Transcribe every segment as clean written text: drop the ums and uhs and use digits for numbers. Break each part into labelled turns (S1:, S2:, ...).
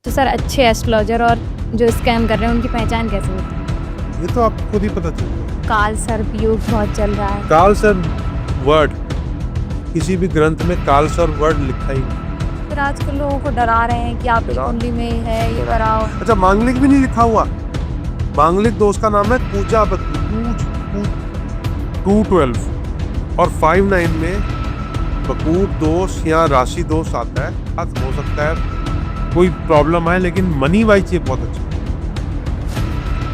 S1: तो सर अच्छे एस्ट्रोलॉजर और जो स्कैम कर रहे हैं उनकी पहचान कैसे होती है?
S2: ये तो आपको खुद ही पता चल
S1: काल सर्प योग बहुत चल रहा है।
S2: काल सर वर्ड किसी भी ग्रंथ में काल सर वर्ड लिखा ही नहीं।
S1: फिर आजकल लोगों को डरा रहे हैं कि आपकी
S2: डरा?
S1: कुंडली में है ये कराओ।
S2: अच्छा, मांगलिक भी नहीं लिखा हुआ। मांगलिक दोष का नाम है पूजा 212 और 59 में बकूट दोष या राशि दोष आता है। हो सकता है कोई प्रॉब्लम आए, लेकिन मनी वाइज ये बहुत अच्छा है।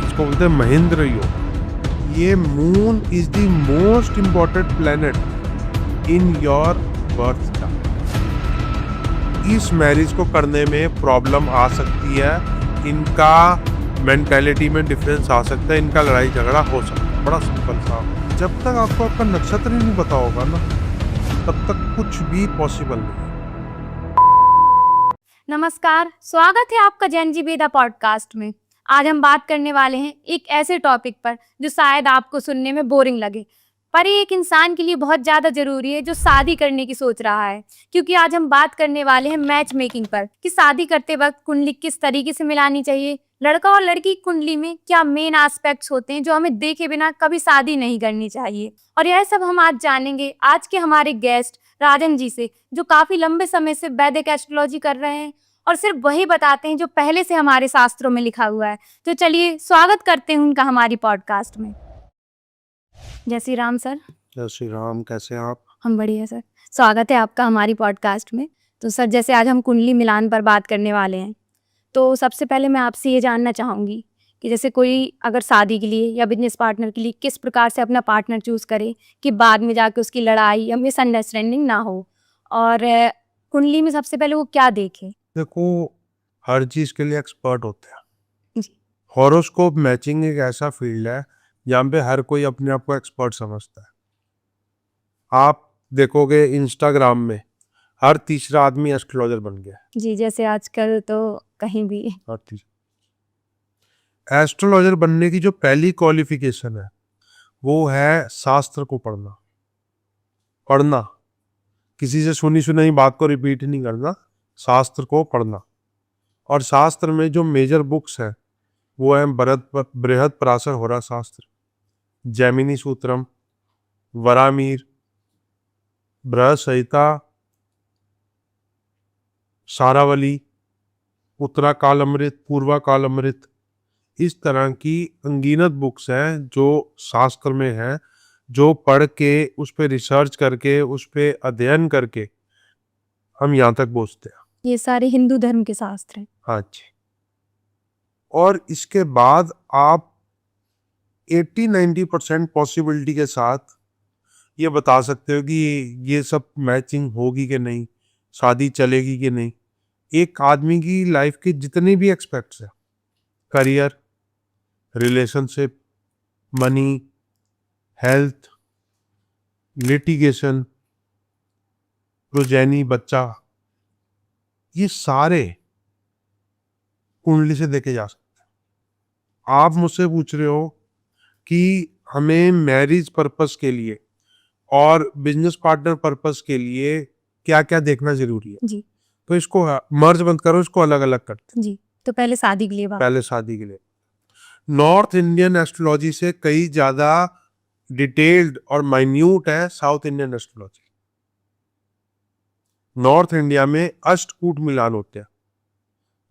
S2: इसको बोलते हैं महेंद्र योग। ये moon is the most important planet in your birth chart. इस मैरिज को करने में प्रॉब्लम आ सकती है, इनका मेंटालिटी में डिफरेंस आ सकता है, इनका लड़ाई झगड़ा हो सकता है। बड़ा सिंपल सा, जब तक आपको आपका नक्षत्र ही नहीं पता होगा ना, तब तक कुछ भी पॉसिबल नहीं।
S1: नमस्कार, स्वागत है आपका जैन जी वेदा पॉडकास्ट में। आज हम बात करने वाले हैं एक ऐसे टॉपिक पर जो शायद आपको सुनने में बोरिंग लगे, पर ये एक इंसान के लिए बहुत ज़्यादा ज़रूरी है जो शादी करने की सोच रहा है। क्योंकि आज हम बात करने वाले हैं मैच मेकिंग पर कि शादी करते वक्त कुंडली किस तरीके से मिलानी चाहिए, लड़का और लड़की की कुंडली में क्या मेन एस्पेक्ट्स होते हैं जो हमें देखे बिना कभी शादी नहीं करनी चाहिए। और यह सब हम आज जानेंगे आज के हमारे गेस्ट राजन जी से, जो काफ़ी लंबे समय से वैदिक एस्ट्रोलॉजी कर रहे हैं और सिर्फ वही बताते हैं जो पहले से हमारे शास्त्रों में लिखा हुआ है। तो चलिए स्वागत करते हैं उनका हमारी पॉडकास्ट में। जय श्री राम सर।
S2: जय श्री राम, कैसे हैं आप?
S1: हम बढ़िया सर, स्वागत है आपका हमारी पॉडकास्ट में। तो सर, जैसे आज हम कुंडली मिलान पर बात करने वाले हैं, तो सबसे पहले मैं आपसे ये जानना चाहूँगी कि जैसे कोई अगर शादी के लिए या बिजनेस पार्टनर के लिए किस प्रकार से अपना पार्टनर चूज़ करे कि बाद में जाके उसकी लड़ाई या मिसअंडरस्टैंडिंग ना हो, और कुंडली में सबसे पहले वो क्या देखे?
S2: देखो, हर चीज के लिए एक्सपर्ट होते हैं।
S1: जी।
S2: हॉरोस्कोप मैचिंग एक ऐसा फील्ड है जहाँ पे हर कोई अपने आप को एक्सपर्ट समझता है। आप देखोगे इंस्टाग्राम में हर तीसरा आदमी एस्ट्रोलॉजर बन गया है।
S1: जी, जैसे आजकल तो कहीं भी।
S2: हर तीसरा एस्ट्रोलॉजर बनने की जो पहली क्वालिफिकेशन है वो है शास्त्र को पढ़ना। पढ़ना, किसी से सुनी सुनाई बात को रिपीट नहीं करना, शास्त्र को पढ़ना। और शास्त्र में जो मेजर बुक्स हैं वो है बृहद पराशर होरा शास्त्र, जैमिनी सूत्रम, वरामीर, बृहद संहिता, सारावली, उत्तरा काल अमृत, पूर्वा काल अमृत। इस तरह की अनगिनत बुक्स हैं जो शास्त्र में हैं, जो पढ़ के उस पर रिसर्च करके उस पर अध्ययन करके हम यहाँ तक पहुँचते हैं।
S1: ये सारे हिंदू धर्म के शास्त्र हैं।
S2: हाँ जी। और इसके बाद आप 80-90% पॉसिबिलिटी के साथ ये बता सकते हो कि ये सब मैचिंग होगी कि नहीं, शादी चलेगी कि नहीं। एक आदमी की लाइफ के जितने भी एक्सपेक्ट्स हैं, career, relationship, money, health, litigation, progeny, बच्चा, ये सारे कुंडली से देखे जा सकते हैं। आप मुझसे पूछ रहे हो कि हमें मैरिज पर्पस के लिए और बिजनेस पार्टनर पर्पस के लिए क्या क्या देखना जरूरी है।
S1: जी।
S2: तो इसको मर्ज बंद करो, इसको अलग अलग करते
S1: जी, तो पहले शादी के लिए
S2: हैं।
S1: बात।
S2: पहले शादी के लिए नॉर्थ इंडियन एस्ट्रोलॉजी से कई ज्यादा डिटेल्ड और माइन्यूट है south Indian astrology. North India में अष्टकूट मिलान होते हैं,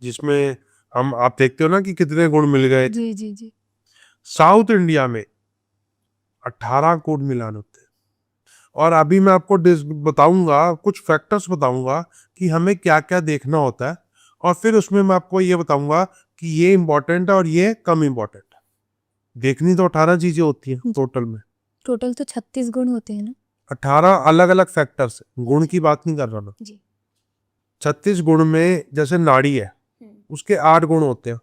S2: जिसमें आप देखते हो ना कि कितने गुण मिल गए।
S1: जी जी जी।
S2: साउथ इंडिया में 18 कूट मिलान होते हैं। और अभी मैं आपको बताऊंगा, कुछ फैक्टर्स बताऊंगा कि हमें क्या क्या देखना होता है, और फिर उसमें मैं आपको ये बताऊंगा कि ये इंपॉर्टेंट है और ये कम इंपॉर्टेंट है। देखनी तो 18 चीजें होती हैं टोटल में।
S1: टोटल तो 36 गुण होते हैं ना?
S2: 18 अलग अलग फैक्टर्स, गुण की बात नहीं कर रहा ना।
S1: जी।
S2: 36 गुण में जैसे नाड़ी है, उसके 8 गुण होते हैं,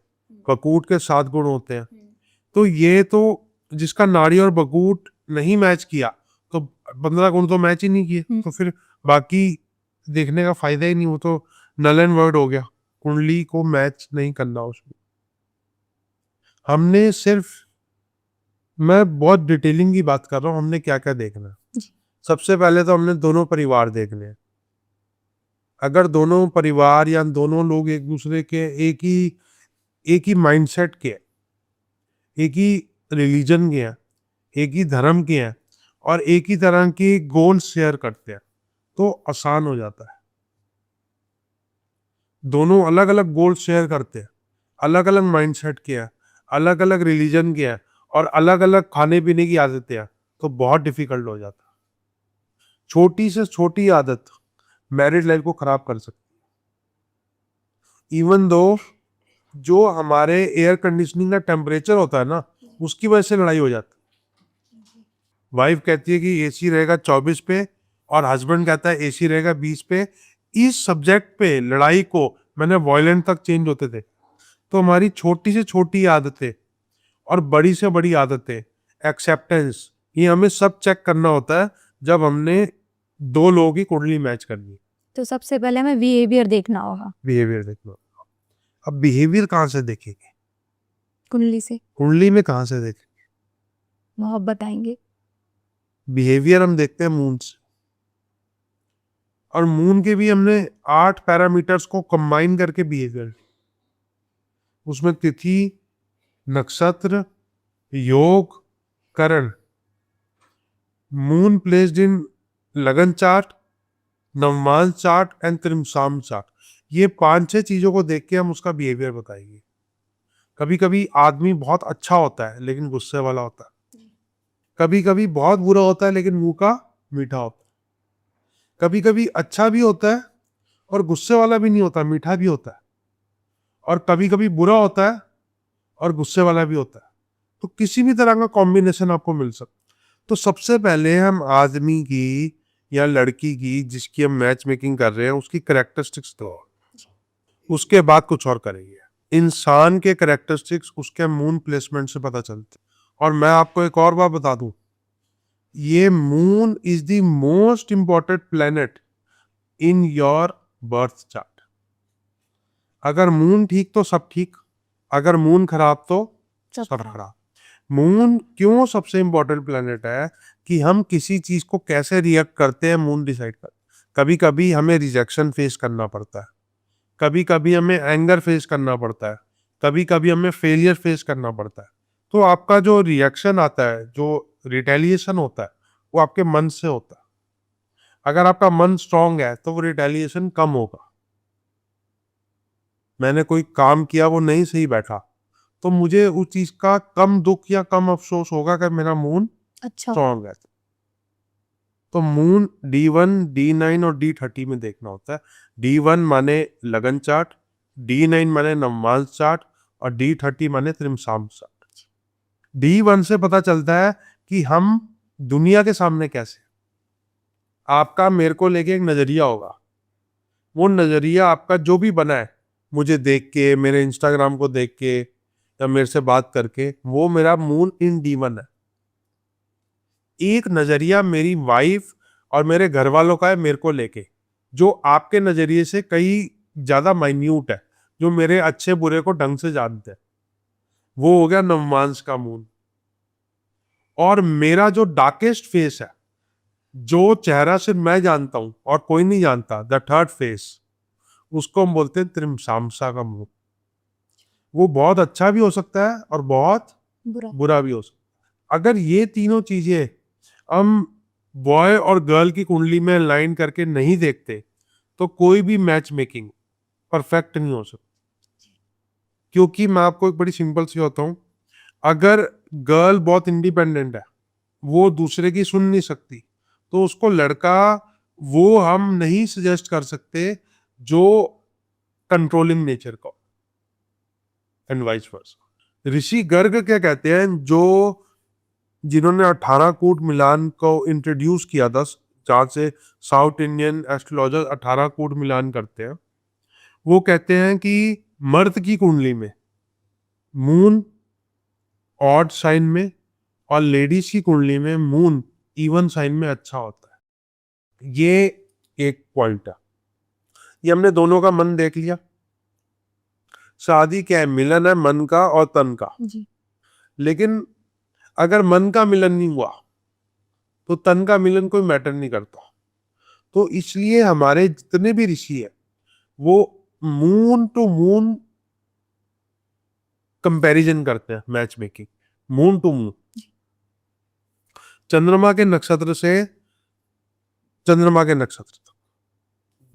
S2: बकूट के 7 गुण होते हैं। तो ये तो जिसका नाड़ी और बकूट नहीं मैच किया तो 15 गुण तो मैच ही नहीं किए, तो फिर बाकी देखने का फायदा ही नहीं, वो तो नल एंड वर्ड हो गया। कुंडली को मैच नहीं करना उसमें। हमने सिर्फ, मैं बहुत डिटेलिंग की बात कर रहा हूँ, हमने क्या क्या देखना है। सबसे पहले तो हमने दोनों परिवार देखने हैं। अगर दोनों परिवार या दोनों लोग एक दूसरे के एक ही माइंडसेट के हैं, एक ही रिलीजन के हैं, एक ही धर्म के हैं और एक ही तरह के गोल शेयर करते हैं तो आसान हो जाता है। दोनों अलग अलग गोल शेयर करते हैं, अलग अलग माइंडसेट के हैं, अलग अलग रिलीजन के हैं और अलग अलग खाने पीने की आदतें हैं तो बहुत डिफिकल्ट हो जाता है। छोटी से छोटी आदत मैरिड लाइफ को खराब कर सकती है। इवन दो जो हमारे एयर कंडीशनिंग का टेम्परेचर होता है ना, उसकी वजह से लड़ाई हो जाती है। वाइफ कहती है कि एसी रहेगा 24 पे और हस्बैंड कहता है एसी रहेगा 20 पे। इस सब्जेक्ट पे लड़ाई को मैंने वॉयलेंट तक चेंज होते थे। तो हमारी छोटी से छोटी आदतें और बड़ी से बड़ी आदतें, एक्सेप्टेंस, ये हमें सब चेक करना होता है जब हमने दो लोगों की कुंडली मैच करनी है।
S1: तो सबसे पहले हमें बिहेवियर देखना होगा
S2: बिहेवियर देखना। अब बिहेवियर कहाँ से देखेंगे?
S1: कुंडली से।
S2: कुंडली में कहाँ से देखेंगे?
S1: वो आप बताएंगे।
S2: बिहेवियर हम देखते हैं मून से, और मून के भी हमने 8 पैरामीटर्स को कंबाइन करके बिहेवियर, उसमें तिथि, नक्षत्र, योग, करण, मून प्लेस्ड इन लगन चार्ट, नवमांश चार्ट एंड त्रिमसाम चार्ट, ये 5-6 चीजों को देख के हम उसका बिहेवियर बताएंगे। कभी कभी आदमी बहुत अच्छा होता है लेकिन गुस्से वाला होता है, कभी कभी बहुत बुरा होता है लेकिन मुंह का मीठा होता है, कभी कभी अच्छा भी होता है और गुस्से वाला भी नहीं होता, मीठा भी होता है, और कभी कभी बुरा होता है और गुस्से वाला भी होता है। तो किसी भी तरह का कॉम्बिनेशन आपको मिल सकता है। तो सबसे पहले हम आदमी की या लड़की की जिसकी हम मैच मेकिंग कर रहे हैं उसकी कैरेक्टरिस्टिक्स दो, उसके बाद कुछ और करेंगे। इंसान के कैरेक्टरिस्टिक्स उसके मून प्लेसमेंट से पता चलते। और मैं आपको एक और बात बता दूं, ये moon is the most important planet in your birth chart. अगर मून ठीक तो सब ठीक, अगर मून खराब तो सब खराब। मून क्यों सबसे इंपॉर्टेंट प्लेनेट है कि हम किसी चीज को कैसे रिएक्ट करते हैं मून डिसाइड कर। कभी कभी हमें रिजेक्शन फेस करना पड़ता है, कभी कभी हमें एंगर फेस करना पड़ता है, कभी कभी हमें फेलियर फेस करना पड़ता है। तो आपका जो रिएक्शन आता है, जो रिटेलिएशन होता है, वो आपके मन से होता है। अगर आपका मन स्ट्रांग है तो वो रिटेलिएशन कम होगा। मैंने कोई काम किया वो नहीं सही बैठा तो मुझे उस चीज का कम दुख या कम अफसोस होगा कि मेरा मून
S1: अच्छा।
S2: स्ट्रांग है। तो मून D1, D9 और D30 में देखना होता है। D1 माने लगन चार्ट, D9 माने नवमांश चार्ट और D30 माने त्रिमसाम चार्ट। D1 से पता चलता है कि हम दुनिया के सामने कैसे। आपका मेरे को लेके एक नजरिया होगा, वो नजरिया आपका जो भी बना है, मुझे देख के, मेरे इंस्टाग्राम को देख के या मेरे से बात करके, वो मेरा मून इन D1 है। एक नजरिया मेरी वाइफ और मेरे घर वालों का है मेरे को लेके, जो आपके नजरिए से कई ज्यादा माइन्यूट है, जो मेरे अच्छे बुरे को ढंग से जानते हैं, वो हो गया नवमांश का मून। और मेरा जो डार्केस्ट फेस है, जो चेहरा सिर्फ मैं जानता हूं और कोई नहीं जानता, द थर्ड फेस, उसको हम बोलते हैं त्रिमसामसा का मून। वो बहुत अच्छा भी हो सकता है और बहुत बुरा भी हो सकता है। अगर ये तीनों चीजें हम बॉय और गर्ल की कुंडली में लाइन करके नहीं देखते तो कोई भी मैच मेकिंग परफेक्ट नहीं हो सकती। क्योंकि मैं आपको एक बड़ी सिंपल सी होता हूं, अगर गर्ल बहुत इंडिपेंडेंट है, वो दूसरे की सुन नहीं सकती, तो उसको लड़का वो हम नहीं सजेस्ट कर सकते जो कंट्रोलिंग नेचर का, एंड वाइस वर्सा। ऋषि गर्ग क्या कहते हैं, जो जिन्होंने 18 कूट मिलान को इंट्रोड्यूस किया था, जहां से साउथ इंडियन एस्ट्रोलॉजर 18 कूट मिलान करते हैं, वो कहते हैं कि मर्द की कुंडली में मून ऑड साइन में और लेडीज की कुंडली में मून इवन साइन में अच्छा होता है। ये एक पॉइंट है। ये हमने दोनों का मन देख लिया। शादी क्या है? मिलन है मन का और तन का
S1: जी।
S2: लेकिन अगर मन का मिलन नहीं हुआ तो तन का मिलन कोई मैटर नहीं करता। तो इसलिए हमारे जितने भी ऋषि है वो मून टू मून कंपैरिजन करते हैं, match making, moon to moon, चंद्रमा के नक्षत्र से चंद्रमा के नक्षत्र तक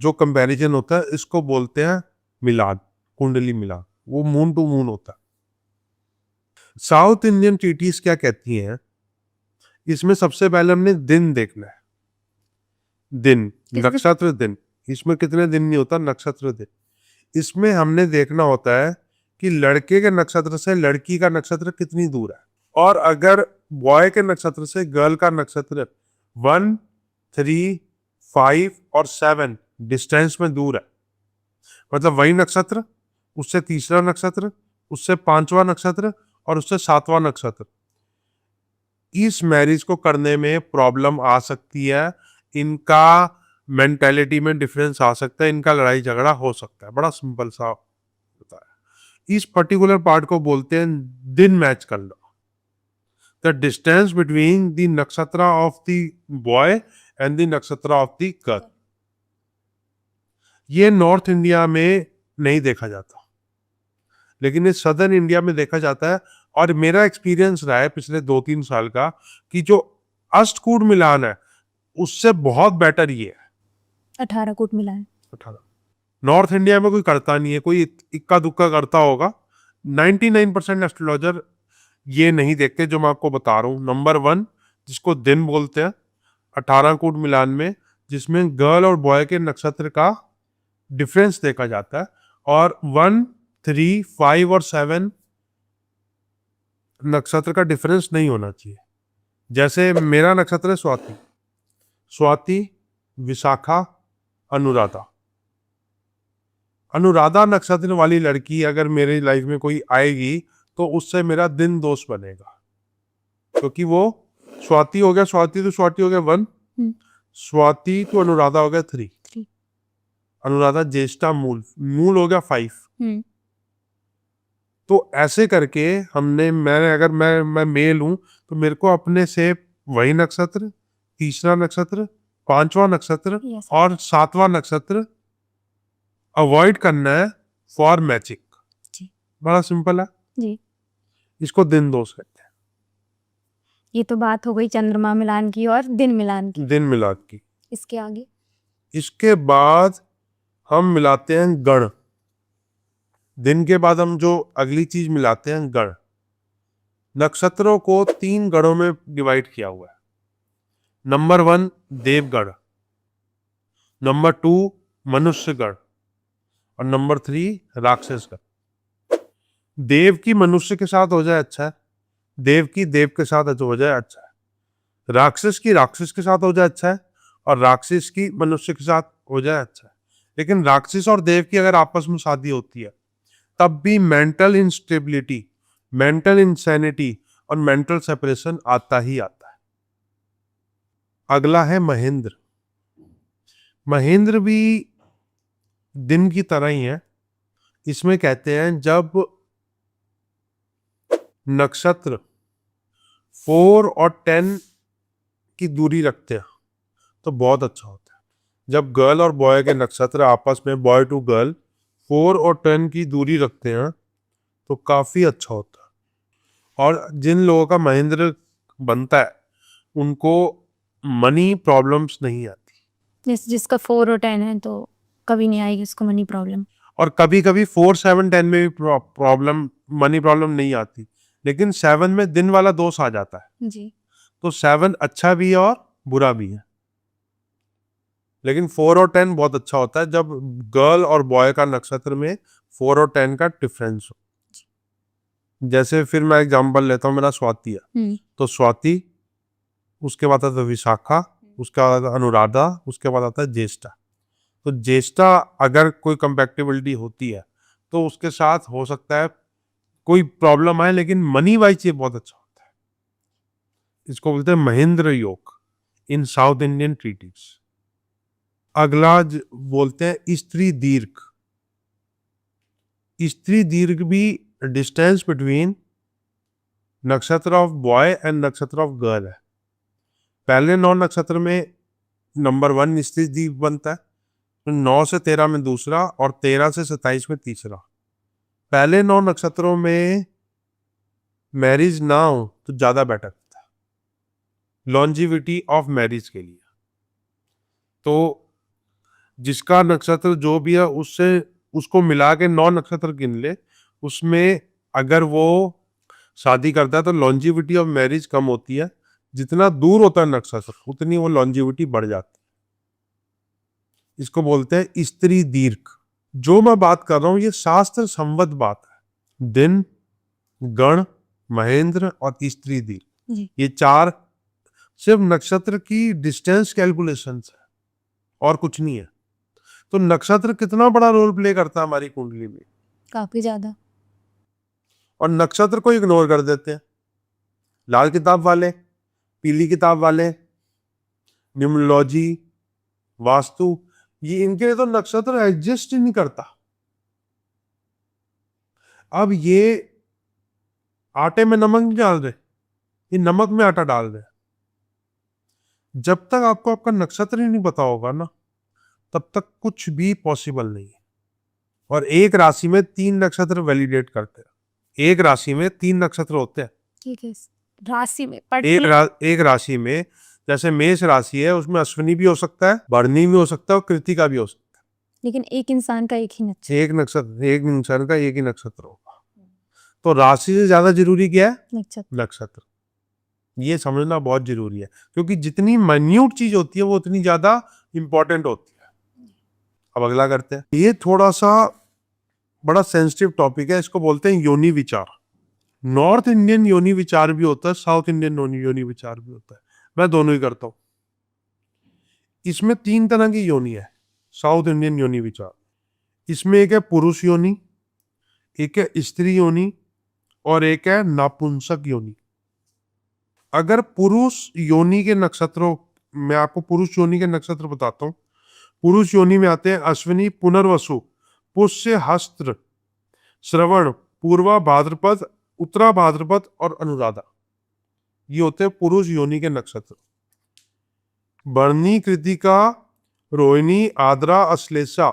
S2: जो कंपैरिजन होता है इसको बोलते हैं मिलाद, कुंडली मिलाद, वो मून टू मून होता है। साउथ इंडियन ट्रीटीज क्या कहती हैं, इसमें सबसे पहले हमने दिन देखना है, दिन, नक्षत्र दिन, इसमें कितने दिन नहीं होता, नक्षत्र दिन। इसमें हमने देखना होता है कि लड़के के नक्षत्र से लड़की का नक्षत्र कितनी दूर है, और अगर बॉय के नक्षत्र से गर्ल का नक्षत्र 1, 3, 5 और 7 डिस्टेंस में दूर है, मतलब वही नक्षत्र, उससे तीसरा नक्षत्र, उससे 5वां नक्षत्र और उससे 7वां नक्षत्र, इस मैरिज को करने में प्रॉब्लम आ सकती है, इनका मेंटेलिटी में डिफरेंस आ सकता है, इनका लड़ाई झगड़ा हो सकता है। बड़ा सिंपल सा होता है। इस पर्टिकुलर पार्ट को बोलते हैं दिन मैच कर लो, द डिस्टेंस बिटवीन द नक्षत्र of the boy and the नक्षत्र ऑफ द गर्ल। ये नॉर्थ इंडिया में नहीं देखा जाता, लेकिन ये सदर्न इंडिया में देखा जाता है। और मेरा एक्सपीरियंस रहा है पिछले 2-3 साल का कि जो अष्टकूट मिलान है उससे बहुत बेटर ये है
S1: 18 कूट मिलान।
S2: 18 नॉर्थ इंडिया में कोई करता नहीं है, कोई इक्का दुक्का करता होगा। 99% एस्ट्रोलॉजर ये नहीं देखते जो मैं आपको बता रहा हूँ। नंबर 1 जिसको दिन बोलते हैं 18 कूट मिलान में, जिसमें गर्ल और बॉय के नक्षत्र का डिफरेंस देखा जाता है, और 1, 3, 5 और 7 नक्षत्र का डिफरेंस नहीं होना चाहिए। जैसे मेरा नक्षत्र है स्वाति, स्वाति, विशाखा, अनुराधा। अनुराधा नक्षत्र वाली लड़की अगर मेरी लाइफ में कोई आएगी तो उससे मेरा दिन दोस्त बनेगा, क्योंकि वो स्वाति हो गया, स्वाति तो स्वाति हो गया 1, स्वाति तो अनुराधा हो गया 3, अनुराधा ज्येष्ठा मूल, मूल हो गया 5। तो ऐसे करके हमने, मैंने अगर मैं मेल हूं तो मेरे को अपने से वही नक्षत्र, तीसरा नक्षत्र, 5वां नक्षत्र और 7वां नक्षत्र अवॉइड करना है फॉर मैचिंग। बड़ा सिंपल है
S1: जी।
S2: इसको दिन दोष कहते हैं।
S1: ये तो बात हो गई चंद्रमा मिलान की और दिन मिलान की।
S2: दिन मिलाद की।
S1: इसके आगे
S2: इसके बाद हम मिलाते हैं गण। दिन के बाद हम जो अगली चीज मिलाते हैं गण। नक्षत्रों को 3 गणों में डिवाइड किया हुआ है। नंबर 1 देवगण, नंबर 2 मनुष्य गण और नंबर 3 राक्षस गण। देव की मनुष्य के साथ हो जाए अच्छा है, देव की देव के साथ हो जाए अच्छा है, राक्षस की राक्षस के साथ हो जाए अच्छा है, और राक्षस की मनुष्य के साथ हो जाए अच्छा है। लेकिन राक्षस और देव की अगर आपस में शादी होती है तब भी मेंटल इंस्टेबिलिटी, मेंटल इंसैनिटी और मेंटल सेपरेशन आता ही आता है। अगला है महेंद्र। महेंद्र भी दिन की तरह ही है। इसमें कहते हैं जब नक्षत्र 4 और 10 की दूरी रखते हैं तो बहुत अच्छा होता है। जब गर्ल और बॉय के नक्षत्र आपस में, बॉय टू गर्ल, 4 और 10 की दूरी रखते हैं तो काफी अच्छा होता है। और जिन लोगों का महेंद्र बनता है उनको मनी प्रॉब्लम्स नहीं आती।
S1: जिसका 4 और 10 है तो कभी नहीं आएगी उसको मनी प्रॉब्लम।
S2: और कभी कभी 4, 7, 10 में भी प्रॉब्लम, मनी प्रॉब्लम नहीं आती, लेकिन 7 में दिन वाला दोष आ जाता है
S1: जी।
S2: तो 7 अच्छा भी है और बुरा भी है। लेकिन 4 और 10 बहुत अच्छा होता है जब गर्ल और बॉय का नक्षत्र में 4 और 10 का डिफरेंस हो। जैसे फिर मैं एग्जांपल लेता हूँ, मेरा स्वाति है तो स्वाति, उसके बाद आता है विशाखा, उसके बाद आता है अनुराधा, उसके बाद आता है ज्येष्ठा। तो ज्येष्ठा अगर कोई कंपैटिबिलिटी होती है तो उसके साथ हो सकता है कोई प्रॉब्लम आए, लेकिन मनी वाइज ये बहुत अच्छा होता है। इसको बोलते हैं महेंद्र योग इन साउथ इंडियन ट्रीटीज। अगला बोलते हैं स्त्री दीर्घ। स्त्री दीर्घ भी डिस्टेंस बिटवीन नक्षत्र ऑफ बॉय एंड नक्षत्र ऑफ गर्ल है। पहले 9 नक्षत्र में नंबर 1 स्त्री दीप बनता है, तो 9 से 13 में दूसरा और 13 से 27 में तीसरा। पहले 9 नक्षत्रों में मैरिज ना हो तो ज्यादा बेटर होता है लॉन्जिविटी ऑफ मैरिज के लिए। तो जिसका नक्षत्र जो भी है उससे उसको मिला के 9 नक्षत्र गिन ले, उसमें अगर वो शादी करता है तो लॉन्जिविटी ऑफ मैरिज कम होती है। जितना दूर होता है नक्षत्र उतनी वो लॉन्जिविटी बढ़ जाती है। इसको बोलते हैं स्त्री दीर्घ। जो मैं बात कर रहा हूं ये शास्त्र संबद्ध बात है। दिन, गण, महेंद्र और स्त्री दीर्घ,
S1: जी।
S2: ये 4 सिर्फ नक्षत्र की डिस्टेंस कैलकुलेशन है और कुछ नहीं है। तो नक्षत्र कितना बड़ा रोल प्ले करता है हमारी कुंडली में,
S1: काफी ज्यादा।
S2: और नक्षत्र को इग्नोर कर देते हैं। लाल किताब वाले, पीली किताब वाले, न्यूमरोलॉजी, वास्तु, ये इनके लिए तो नक्षत्र एग्जिस्ट ही नहीं करता। अब ये आटे में नमक नहीं डाल रहे, ये नमक में आटा डाल रहे। जब तक आपको आपका नक्षत्र ही नहीं पता होगा ना, तब तक कुछ भी पॉसिबल नहीं है। और एक राशि में 3 नक्षत्र वैलिडेट करते हैं। एक राशि में 3 नक्षत्र होते हैं।
S1: ठीक है, राशि में
S2: एक राशि में, जैसे मेष राशि है, उसमें अश्विनी भी हो सकता है, भरणी भी हो सकता है और कृतिका भी हो सकता है।
S1: लेकिन एक इंसान का एक ही नक्षत्र।
S2: एक इंसान का एक ही नक्षत्र होगा। तो राशि से ज्यादा जरूरी क्या है? नक्षत्र। ये समझना बहुत जरूरी है, क्योंकि जितनी माइन्यूट चीज होती है वो उतनी ज्यादा इंपॉर्टेंट होती है। अब अगला करते हैं। ये थोड़ा सा बड़ा सेंसिटिव टॉपिक है, इसको बोलते हैं योनि विचार। नॉर्थ इंडियन योनि विचार भी होता है, साउथ इंडियन योनि विचार भी होता है। मैं दोनों ही करता हूं। इसमें 3 तरह की योनि है साउथ इंडियन योनि विचार। इसमें एक है पुरुष योनि, एक है स्त्री योनि और एक है नापुंसक योनि। अगर पुरुष योनि के नक्षत्रों, मैं आपको पुरुष योनि के नक्षत्र बताता हूं। पुरुष योनि में आते हैं अश्विनी, पुनर्वसु, पुष्य, हस्त्र, श्रवण, पूर्वा भाद्रपद, उत्तरा भाद्रपद और अनुराधा। ये होते हैं पुरुष योनि के नक्षत्र। भरणी, कृतिका, रोहिणी, आद्रा, अश्लेषा,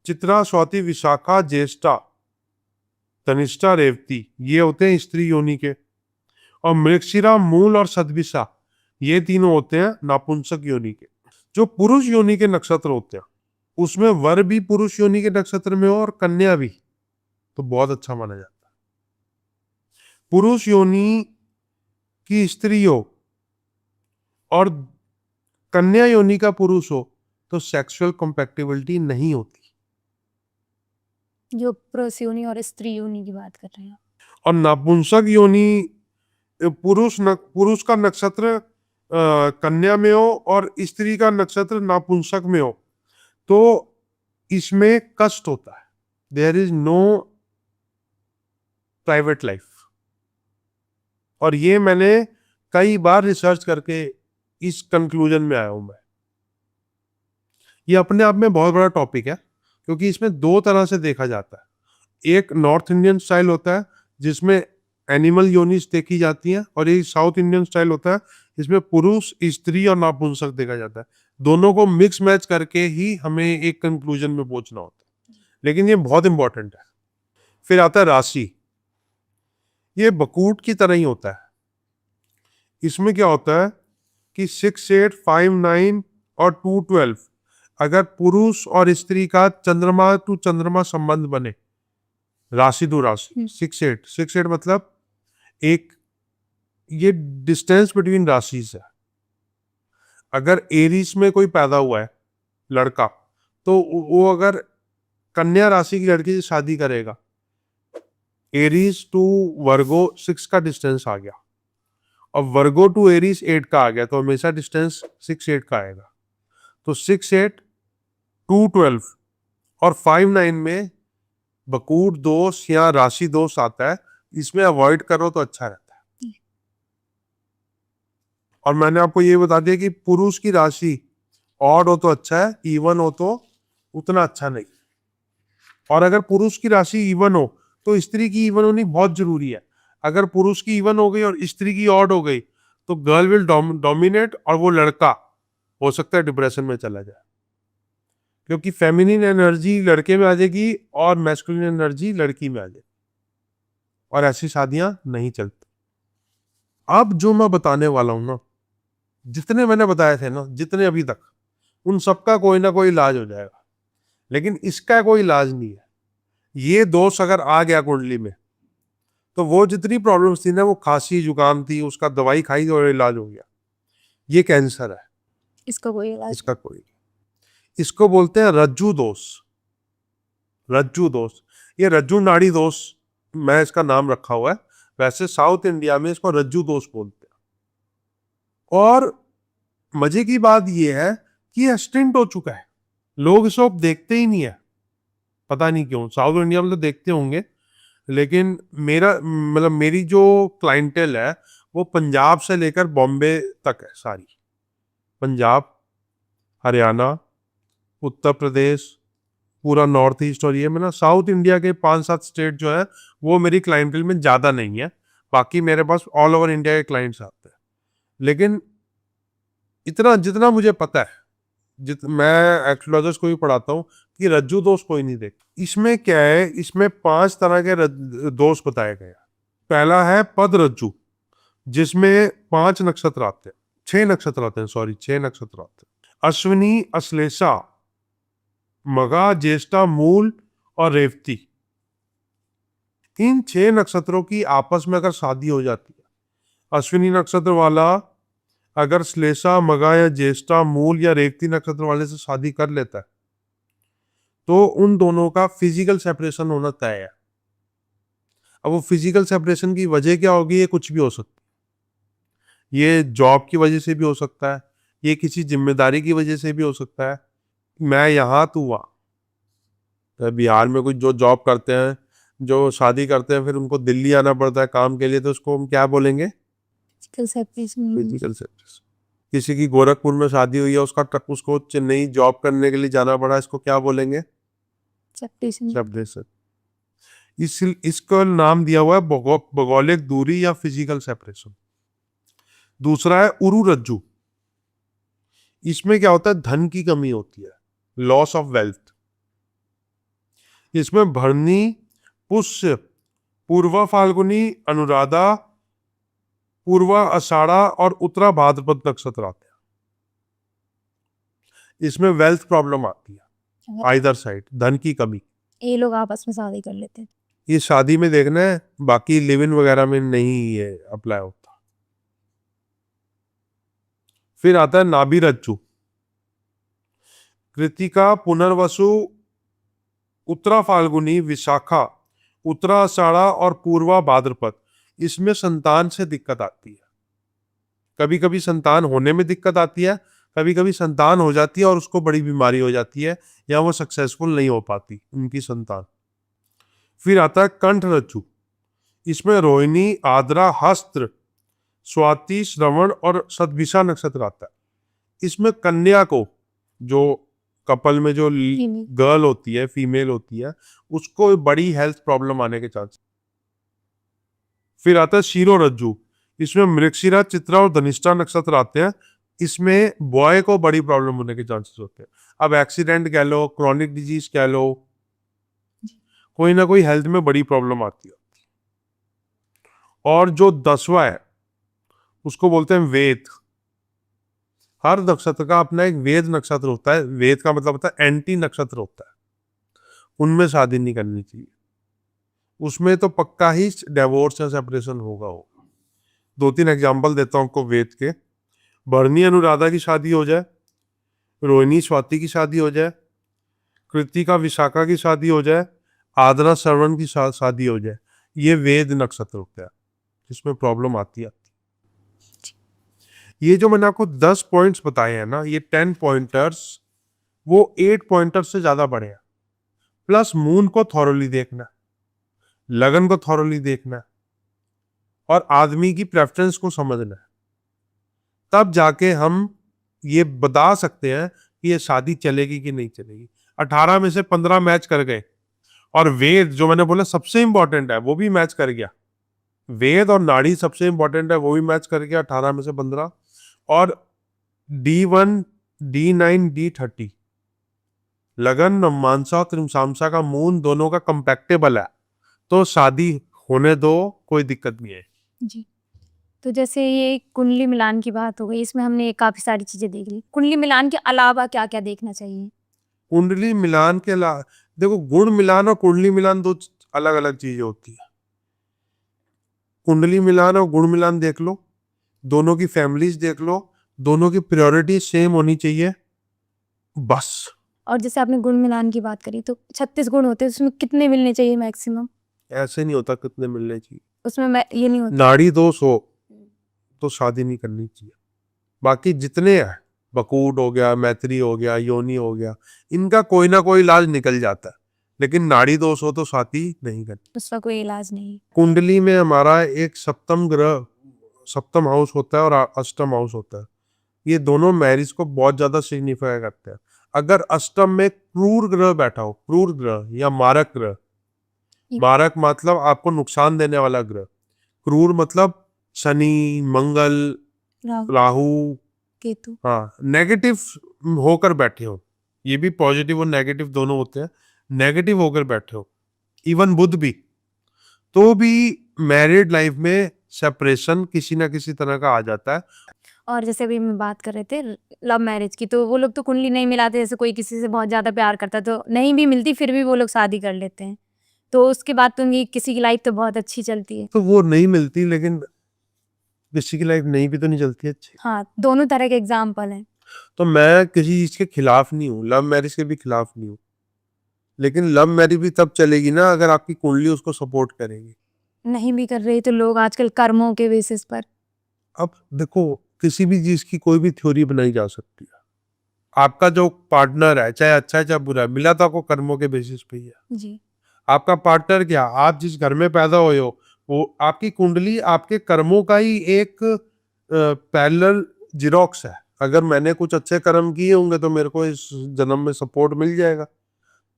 S2: चित्रा, स्वाति, विशाखा, ज्येष्ठा, तनिष्ठा, रेवती, ये होते हैं स्त्री योनि के। और मृगशिरा, मूल और सदभिषा, ये तीनों होते हैं नापुंसक योनि के। जो पुरुष योनि के नक्षत्र होते हैं उसमें वर भी पुरुष योनि के नक्षत्र में हो और कन्या भी, तो बहुत अच्छा माना जाता है। पुरुष योनि की स्त्री हो और कन्या योनि का पुरुष हो तो सेक्सुअल कंपैटिबिलिटी नहीं होती।
S1: जो पुरुष योनि और स्त्री योनि की बात कर रहे हैं।
S2: और नापुंसक योनि, पुरुष का नक्षत्र कन्या में हो और स्त्री का नक्षत्र नापुंसक में हो तो इसमें कष्ट होता है। There is no private life. और ये मैंने कई बार रिसर्च करके इस कंक्लूजन में आया हूं मैं। ये अपने आप में बहुत बड़ा टॉपिक है, क्योंकि इसमें 2 तरह से देखा जाता है। एक नॉर्थ इंडियन स्टाइल होता है जिसमें एनिमल योनिस देखी जाती हैं, और एक साउथ इंडियन स्टाइल होता है इसमें पुरुष, स्त्री और नापुंसक देखा जाता है। दोनों को मिक्स मैच करके ही हमें एक कंक्लूजन में पहुंचना होता है, लेकिन ये बहुत इंपॉर्टेंट है। फिर आता है राशि। ये बकूट की तरह ही होता है। इसमें क्या होता है कि 6, 8, 5, 9 और 2, 12 अगर पुरुष और स्त्री का चंद्रमा टू चंद्रमा संबंध बने, राशि टू राशि, 6, 8 मतलब एक, ये डिस्टेंस बिटवीन राशिज है। अगर एरीज में कोई पैदा हुआ है लड़का, तो वो अगर कन्या राशि की लड़की से शादी करेगा, एरीज टू वर्गो 6 का डिस्टेंस आ गया, और वर्गो टू एरीज 8 का आ गया, तो हमेशा डिस्टेंस 6, 8 का आएगा। तो 6, 8, 2, 12 और 5, 9 में बकूट दोष या राशि दोष आता है। इसमें अवॉइड करो तो अच्छा रहता है। और मैंने आपको ये बता दिया कि पुरुष की राशि ऑड हो तो अच्छा है, इवन हो तो उतना अच्छा नहीं। और अगर पुरुष की राशि इवन हो तो स्त्री की इवन होनी बहुत जरूरी है। अगर पुरुष की इवन हो गई और स्त्री की ऑड हो गई तो गर्ल विल डोमिनेट और वो लड़का हो सकता है डिप्रेशन में चला जाए, क्योंकि फेमिनिन एनर्जी लड़के में आ जाएगी और मैस्कुलिन एनर्जी लड़की में आ जाएगी, और ऐसी शादियां नहीं चलती। अब जो मैं बताने वाला हूं ना, जितने मैंने बताए थे ना, जितने अभी तक, उन सबका कोई ना कोई इलाज हो जाएगा, लेकिन इसका कोई इलाज नहीं है। ये दोष अगर आ गया कुंडली में, तो वो जितनी प्रॉब्लम्स थी ना, वो खांसी जुकाम थी, उसका दवाई खाई और इलाज हो गया। ये कैंसर है,
S1: इसका कोई इलाज?
S2: इसका कोई। इसको बोलते हैं रज्जु दोष। रज्जु दोष, ये रज्जु नाड़ी दोष मैं इसका नाम रखा हुआ है। वैसे साउथ इंडिया में इसको रज्जु दोष बोलते हैं। और मजे की बात यह है कि एक्सटेंट हो चुका है, लोग इसको अब देखते ही नहीं है, पता नहीं क्यों। साउथ इंडिया में तो देखते होंगे, लेकिन मेरी जो क्लाइंटेल है वो पंजाब से लेकर बॉम्बे तक है सारी। पंजाब, हरियाणा, उत्तर प्रदेश, पूरा नॉर्थ ईस्ट, और ये ना साउथ इंडिया के 5-7 स्टेट जो है वो मेरी क्लाइंटेल में ज़्यादा नहीं है। बाकी मेरे पास ऑल ओवर इंडिया के क्लाइंट्स आते हैं। लेकिन इतना जितना मुझे पता है, मैं एस्ट्रोलॉजर्स को भी पढ़ाता हूँ, कि रज्जु दोष कोई नहीं देख। इसमें क्या है, इसमें 5 तरह के दोष बताए गए हैं। पहला है पद रज्जु, जिसमें 5 नक्षत्र आते हैं, 6 नक्षत्र आते हैं, 6 नक्षत्र आते हैं। अश्विनी, अश्लेषा, मगा, ज्येष्ठा, मूल और रेवती। इन 6 नक्षत्रों की आपस में अगर शादी हो जाती है, अश्विनी नक्षत्र वाला अगर श्लेषा, मगा या ज्येष्ठा, मूल या रेवती नक्षत्र वाले से शादी कर लेता है, तो उन दोनों का फिजिकल सेपरेशन होना तय है। अब वो फिजिकल सेपरेशन की वजह क्या होगी, ये कुछ भी हो सकता है। ये जॉब की वजह से भी हो सकता है, ये किसी जिम्मेदारी की वजह से भी हो सकता है। मैं यहाँ तू वहाँ, तो बिहार में कुछ जो जॉब करते हैं, जो शादी करते हैं, फिर उनको दिल्ली आना पड़ता है काम के लिए, तो उसको हम क्या बोलेंगे?
S1: Physical separation.
S2: Physical separation. किसी की गोरखपुर में शादी हुई है, उसको चेन्नई जॉब करने के लिए जाना पड़ा, इसको क्या बोलेंगे?
S1: सेपरेशन।
S2: सेपरेशन। इसका नाम दिया हुआ है भौगोलिक दूरी या फिजिकल सेपरेशन। दूसरा है उरु रज्जु। इसमें क्या होता है, धन की कमी होती है, लॉस ऑफ वेल्थ। इसमें भरनी, पुष्य, पूर्वा फाल्गुनी, अनुराधा, पूर्वा आषाढ़ा और उत्तरा भाद्रपद नक्षत्र आते हैं। इसमें वेल्थ प्रॉब्लम आती है, आइदर साइड, धन की कमी।
S1: ये लोग आपस में शादी कर लेते हैं।
S2: ये शादी में देखना है, बाकी लिव इन वगैरह में नहीं ये अप्लाई होता। फिर आता है नाभि रज्जु। कृतिका, पुनर्वसु, उत्तरा फाल्गुनी, विशाखा, उत्तरा आषाढ़ा और पूर्वा भाद्रपद। इसमें संतान से दिक्कत आती है। कभी कभी संतान होने में दिक्कत आती है, कभी कभी संतान हो जाती है और उसको बड़ी बीमारी हो जाती है, या वो सक्सेसफुल नहीं हो पाती उनकी संतान। फिर आता है कंठ रज्जु। इसमें रोहिणी, आद्रा, हस्त्र, स्वाति, श्रवण और सतभिषा नक्षत्र आता है। इसमें कन्या को, जो कपल में जो गर्ल होती है, फीमेल होती है, उसको बड़ी हेल्थ प्रॉब्लम आने के चांस। फिर आता है शीरो रज्जु। इसमें मृगशिरा, चित्रा और धनिष्ठा नक्षत्र आते हैं। इसमें बॉय को बड़ी प्रॉब्लम होने के चांसेस होते हैं। अब एक्सीडेंट कह लो, क्रॉनिक डिजीज कह लो, कोई ना कोई हेल्थ में बड़ी प्रॉब्लम आती है। और जो 10वां है उसको बोलते हैं वेद। हर नक्षत्र का अपना एक वेद नक्षत्र होता है। वेद का मतलब होता है एंटी नक्षत्र होता है, उनमें शादी नहीं करनी चाहिए। उसमें तो पक्का ही डिवोर्स या सेपरेशन होगा। 2-3 एग्जाम्पल देता हूं आपको वेद के। भरणी अनुराधा की शादी हो जाए, रोहिणी स्वाति की शादी हो जाए, कृतिका विशाखा की शादी हो जाए, आद्रा श्रवण की शादी हो जाए, ये वेद नक्षत्र होता है जिसमें प्रॉब्लम आती है। ये जो मैंने आपको 10 पॉइंट्स बताए हैं ना, ये 10 पॉइंटर्स वो 8 पॉइंटर्स से ज्यादा बड़े हैं। प्लस मून को थॉरोली देखना, लगन को थॉरोली देखना, और आदमी की प्रेफरेंस को समझना है, तब जाके हम ये बता सकते हैं कि ये शादी चलेगी कि नहीं चलेगी। 18 में से 15 मैच कर गए, और वेद जो मैंने बोला सबसे इंपॉर्टेंट है वो भी मैच कर गया। वेद और नाड़ी सबसे इंपॉर्टेंट है, वो भी मैच कर गया 18 में से 15। और D1 D9 D30 लगन मानसा और त्रिमसामसा का मून दोनों का कंपैक्टेबल है तो शादी होने दो, कोई दिक्कत नहीं है।
S1: जी। तो जैसे ये कुंडली मिलान की बात हो गई, इसमें हमने काफी सारी चीजें देख ली। कुंडली मिलान के अलावा क्या क्या देखना चाहिए?
S2: कुंडली मिलान के अलावा देखो, गुण मिलान और कुंडली मिलान दो अलग अलग चीजें होती है। कुंडली मिलान और गुण मिलान देख लो, दोनों की फैमिलीज देख लो, दोनों की प्रायोरिटी सेम होनी चाहिए, बस।
S1: और जैसे आपने गुण मिलान की बात करी, तो 36 गुण होते हैं, उसमें कितने मिलने चाहिए मैक्सिमम?
S2: ऐसे नहीं होता कितने मिलने चाहिए।
S1: उसमें ये नहीं होता।
S2: नाड़ी दोष हो तो शादी नहीं करनी चाहिए। बाकी जितने हैं, बकूट हो गया, मैत्री हो गया, योनि हो गया, इनका कोई ना कोई इलाज निकल जाता है, लेकिन नाड़ी दोष हो तो शादी नहीं करनी।
S1: उसका कोई इलाज नहीं।
S2: कुंडली में हमारा एक सप्तम ग्रह, सप्तम हाउस होता है और अष्टम हाउस होता है। ये दोनों मैरिज को बहुत ज्यादा सिग्निफाई करते हैं। अगर अष्टम में क्रूर ग्रह बैठा हो, क्रूर ग्रह या मारक ग्रह, मारक मतलब आपको नुकसान देने वाला ग्रह, क्रूर मतलब शनि, मंगल, राहु,
S1: केतु,
S2: हाँ, नेगेटिव होकर बैठे हो। ये भी पॉजिटिव और नेगेटिव दोनों होते हैं। नेगेटिव होकर बैठे हो, इवन बुध भी, तो भी मैरिड लाइफ में सेपरेशन किसी ना किसी तरह का आ जाता है।
S1: और जैसे अभी हम बात कर रहे थे लव मैरिज की, तो वो लोग तो कुंडली नहीं मिलाते। जैसे कोई किसी से बहुत ज्यादा प्यार करता है तो नहीं भी मिलती, फिर भी वो लोग शादी कर लेते हैं, तो उसके बाद तो उनकी किसी की लाइफ तो बहुत अच्छी चलती है।
S2: तो वो नहीं मिलती, लेकिन किसी की लाइफ नहीं भी तो नहीं चलती अच्छी।
S1: हाँ, दोनों तरह के एग्जाम्पल हैं।
S2: तो मैं किसी चीज के खिलाफ नहीं हूँ, लव मैरिज के भी खिलाफ नहीं हूँ, लेकिन लव मैरिज भी तब चलेगी ना अगर आपकी कुंडली उसको सपोर्ट करेगी।
S1: नहीं भी कर रही तो लोग आजकल कर्मों के बेसिस पर।
S2: अब देखो, किसी भी चीज की कोई भी थ्योरी बनाई जा सकती है। आपका जो पार्टनर है, चाहे अच्छा है चाहे बुरा है, मिला तो आपको कर्मों के बेसिस पे ही है।
S1: जी।
S2: आपका पार्टनर क्या, आप जिस घर में पैदा हुए हो, वो आपकी कुंडली आपके कर्मों का ही एक पैरेलल जिरोक्स है। अगर मैंने कुछ अच्छे कर्म किए होंगे तो मेरे को इस जन्म में सपोर्ट मिल जाएगा।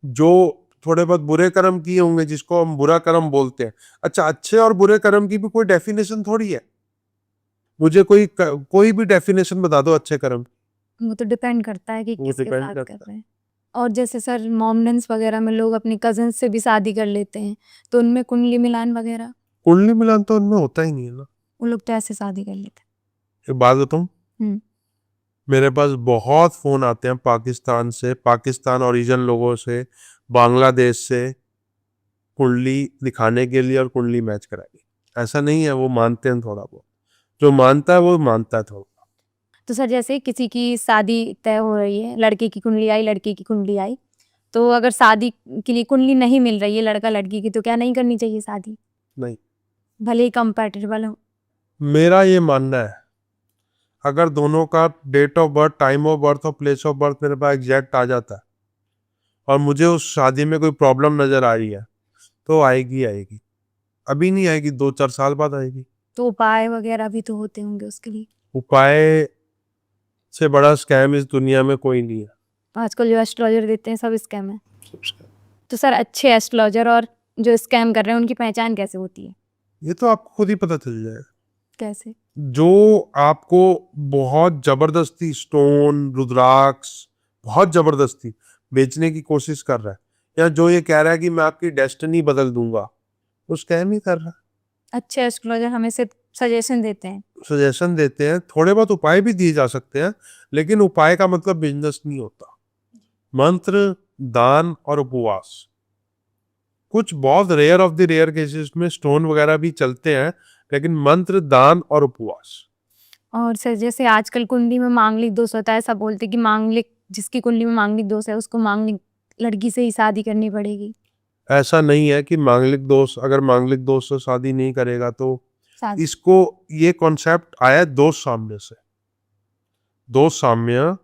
S2: जो थोड़े बहुत बुरे कर्म किए होंगे, जिसको हम बुरा कर्म बोलते हैं, अच्छा, अच्छे और बुरे कर्म की भी कोई डेफिनेशन थोड़ी है। मुझे कोई भी डेफिनेशन बता दो अच्छे कर्म।
S1: वो तो डिपेंड करता है कि
S2: वो
S1: किसके
S2: डिपेंड
S1: साथ
S2: करता
S1: कर रहे हैं। और जैसे सर मॉमडेंस वगैरह में लोग अपनी कजन से भी शादी कर लेते हैं, तो उनमें कुंडली मिलान वगैरह?
S2: कुंडली मिलान तो उनमें होता ही नहीं है ना।
S1: वो लोग तो ऐसे शादी कर लेते
S2: एक बात बताऊं,
S1: हैं।
S2: मेरे पास बहुत फोन आते हैं पाकिस्तान से, पाकिस्तान ओरिजिन लोगों से, बांग्लादेश से, कुंडली दिखाने के लिए और कुंडली मैच कराएगी। ऐसा नहीं है, वो मानते हैं थोड़ा बहुत, जो मानता है वो मानता है थोड़ा।
S1: तो सर जैसे किसी की शादी तय हो रही है, लड़के की कुंडली आई, लड़की की कुंडली आई, तो अगर शादी के लिए कुंडली नहीं मिल रही है लड़का लड़की की, तो क्या नहीं करनी चाहिए शादी?
S2: नहीं,
S1: भले ही कंपैटिबल हो।
S2: मेरा ये मानना है, अगर दोनों का date of birth, time of birth और प्लेस ऑफ बर्थ मेरे पास एग्जैक्ट आ जाता है और मुझे उस शादी में कोई प्रॉब्लम नजर आ रही है, तो आएगी आएगी। अभी नहीं आएगी, 2-4 साल बाद आएगी।
S1: तो उपाय वगैरह भी तो होते होंगे उसके लिए।
S2: उपाय से बड़ा स्कैम इस दुनिया में कोई नहीं है।
S1: आजकल जो एस्ट्रोलॉजर देते हैं सब स्कैम है। तो सर अच्छे एस्ट्रोलॉजर और जो स्कैम कर रहे हैं उनकी पहचान कैसे होती है?
S2: ये तो आपको खुद ही पता चल जाएगा।
S1: कैसे?
S2: जो आपको बहुत जबरदस्ती स्टोन, रुद्राक्ष बहुत जबरदस्ती बेचने की कोशिश कर रहा है, या जो ये कह रहा है कि मैं आपकी डेस्टिनी बदल दूंगा, वो स्कैम ही कर रहा है।
S1: अच्छे एस्ट्रोलॉजर हमें सिर्फ सजेशन देते हैं।
S2: सजेशन देते हैं, थोड़े बहुत उपाय भी दिए जा सकते हैं, लेकिन उपाय का मतलब बिजनेस नहीं होता। मंत्र, दान और उपवास, कुछ बहुत rare of the rare cases में स्टोन वगैरह भी चलते हैं, लेकिन मंत्र, दान और उपवास।
S1: और सर जैसे आजकल कुंडली में मांगलिक दोष होता है, ऐसा बोलते हैं कि मांगलिक, जिसकी कुंडली में मांगलिक दोष है उसको मांगलिक लड़की से ही शादी करनी पड़ेगी।
S2: ऐसा नहीं है कि मांगलिक दोष, अगर मांगलिक दोष से शादी नहीं करेगा तो
S1: शादी।
S2: इसको, ये कॉन्सेप्ट आया है दोष साम्य से। दोष साम्य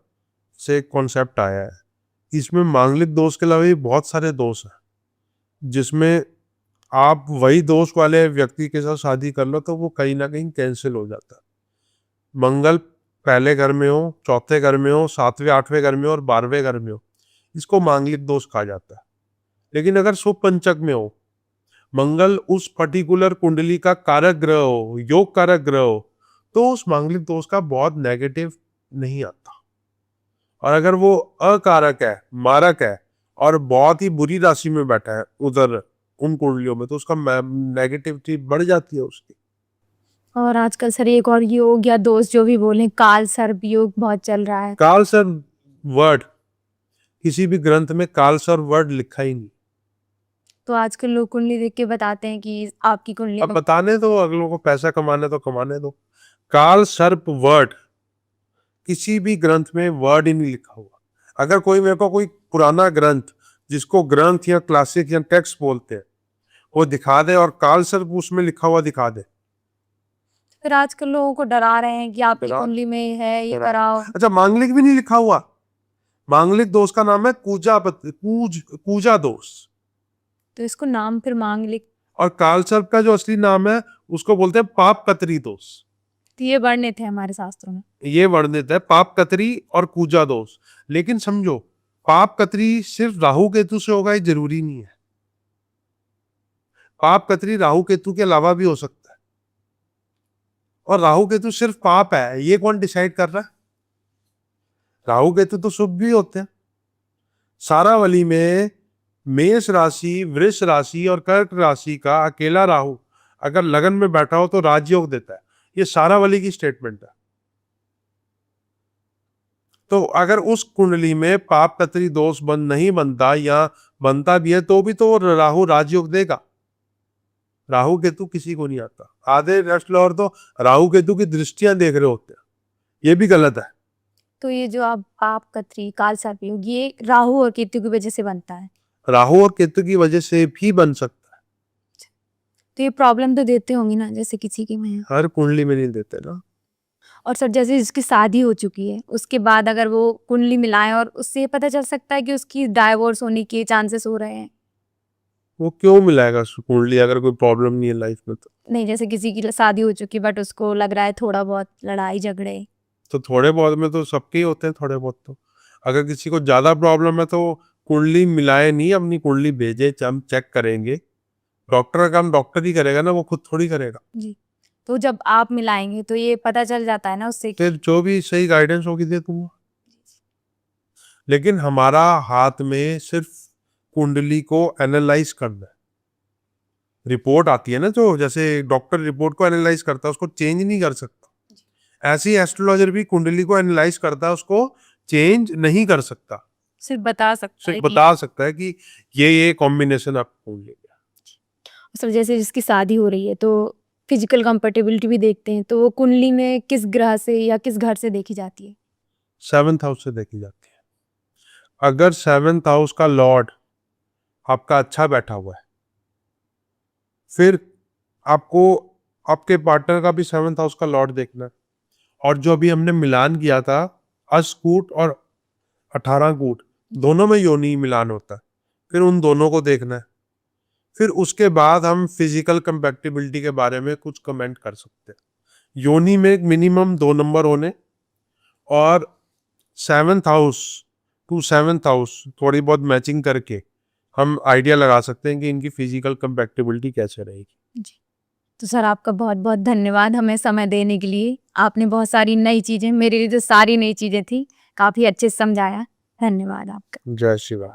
S2: से कॉन्सेप्ट आया है। इसमें मांगलिक दोष के अलावा भी बहुत सारे दोष हैं, जिसमें आप वही दोष वाले व्यक्ति के साथ शादी कर लो तो वो कहीं ना कहीं कैंसिल हो जाता है। मंगल पहले घर में हो, चौथे घर में हो, 7वें 8वें घर में हो और 12वें घर में हो, इसको मांगलिक दोष कहा जाता है। लेकिन अगर शुभ पंचक में हो, मंगल उस पर्टिकुलर कुंडली का कारक ग्रह हो, योग कारक ग्रह हो, तो उस मांगलिक दोष का बहुत नेगेटिव नहीं आता। और अगर वो अकारक है, मारक है और बहुत ही बुरी राशि में बैठा है उधर उन कुंडलियों में, तो उसका नेगेटिविटी बढ़ जाती है उसकी।
S1: और आजकल सर एक और योग या दोस्त जो भी बोले, काल सर्प योग बहुत चल रहा है।
S2: काल सर्प वर्ड, किसी भी ग्रंथ में काल सर्प वर्ड लिखा ही नहीं।
S1: तो आजकल लोग कुंडली देख के बताते हैं कि आपकी कुंडली
S2: अब
S1: में
S2: बताने दो, अगलों को पैसा कमाने तो कमाने दो। काल सर्प वर्ड किसी भी ग्रंथ में वर्ड ही नहीं लिखा हुआ। अगर कोई मेरे को कोई पुराना ग्रंथ, जिसको ग्रंथ या क्लासिक या टेक्स्ट बोलते हैं, वो दिखा दे और काल सर्प उसमें लिखा हुआ दिखा दे।
S1: फिर आजकल लोगों को डरा रहे हैं कि आपकी
S2: डरा-
S1: कुंडली में है, ये
S2: डरा-
S1: कराओ।
S2: अच्छा, मांगलिक भी नहीं लिखा हुआ। मांगलिक दोष का नाम है कूजा दोष।
S1: तो इसको नाम फिर मांगलिक,
S2: और काल सर्प का जो असली नाम है उसको बोलते हैं पाप कतरी दोष।
S1: तो ये वर्णित है हमारे शास्त्रों में।
S2: ये वर्णित है पाप कतरी और कूजा दोष। लेकिन समझो, पाप कतरी सिर्फ राहु केतु से होगा ये जरूरी नहीं है। पाप कतरी राहु केतु के अलावा भी हो सकता है। और राहु केतु सिर्फ पाप है, ये कौन डिसाइड कर रहा है? राहु केतु तो शुभ भी होते हैं। सारावली में मेष राशि, वृष राशि और कर्क राशि का अकेला राहु अगर लगन में बैठा हो तो राजयोग देता है। ये सारावली की स्टेटमेंट है। तो अगर उस कुंडली में पाप कतरी दोष बंद नहीं बनता या बनता भी है तो भी तो राहु राजयोग देगा। राहु केतु किसी को नहीं आता। आधे रेस्लर तो राहु केतु की दृष्टियां देख रहे होते हैं, ये भी गलत है।
S1: तो ये जो आप पाप कतरी काल सर्प योग, ये राहु और केतु की वजह से बनता है।
S2: राहु और केतु की वजह से भी बन सकता है।
S1: तो ये प्रॉब्लम तो देते होंगे ना, जैसे किसी की में है।
S2: हर कुंडली में नहीं देते ना।
S1: और सर जैसे जिसकी शादी हो चुकी है, उसके बाद अगर वो कुंडली मिलाएं और उससे ये पता चल सकता है कि उसकी डाइवोर्स होने के चांसेस हो रहे हैं।
S2: वो क्यों मिलाएगा कुंडली अगर कोई प्रॉब्लम नहीं है लाइफ में? तो
S1: नहीं, जैसे किसी की शादी हो चुकी बट उसको लग रहा है थोड़ा बहुत लड़ाई झगड़े।
S2: तो थोड़े बहुत में तो सबके ही होते हैं, थोड़े बहुत तो। अगर किसी को ज्यादा प्रॉब्लम है तो कुंडली मिलाए नहीं, अपनी कुंडली भेजे, हम चेक करेंगे। डॉक्टर का काम डॉक्टर ही करेगा ना, वो खुद थोड़ी करेगा।
S1: जी, तो जब आप मिलाएंगे तो ये पता चल जाता है ना उससे कि
S2: फिर जो भी सही गाइडेंस होगी दे दूंगा। लेकिन हमारा हाथ में सिर्फ कुंडली को एनालाइज करना है। रिपोर्ट आती है ना, जो जैसे डॉक्टर रिपोर्ट को एनालाइज करता है, उसको चेंज नहीं कर सकता। ऐसे ही एस्ट्रोलॉजर भी कुंडली को एनालाइज करता है, उसको चेंज नहीं कर सकता।
S1: सिर्फ बता सकता है
S2: सिर्फ
S1: कि
S2: बता सकता है कि ये कॉम्बिनेशन आप कुंडली का।
S1: सर जैसे जिसकी शादी हो रही है तो फिजिकल कंपेटेबिलिटी भी देखते हैं, तो वो कुंडली में किस ग्रह से या किस घर से देखी जाती है?
S2: 7th हाउस से देखी जाती है। अगर 7th हाउस का लॉर्ड आपका अच्छा बैठा हुआ है, फिर आपको आपके पार्टनर का भी 7th हाउस का लॉर्ड देखना है। और जो अभी हमने मिलान किया था, अष्टकूट और 18 कूट, दोनों में योनि मिलान होता है, फिर उन दोनों को देखना है। फिर उसके बाद हम फिजिकल कंपैटिबिलिटी के बारे में कुछ कमेंट कर सकते हैं। योनि में मिनिमम 2 नंबर होने और 7th house to 7th house थोड़ी बहुत मैचिंग करके हम आइडिया लगा सकते हैं कि इनकी फिजिकल कंपैटिबिलिटी कैसे रहेगी।
S1: जी, तो सर आपका बहुत बहुत धन्यवाद हमें समय देने के लिए। आपने बहुत सारी नई चीज़ें, मेरे लिए जो सारी नई चीज़ें थी, काफ़ी अच्छे से समझाया। धन्यवाद आपका।
S2: जय शिवा।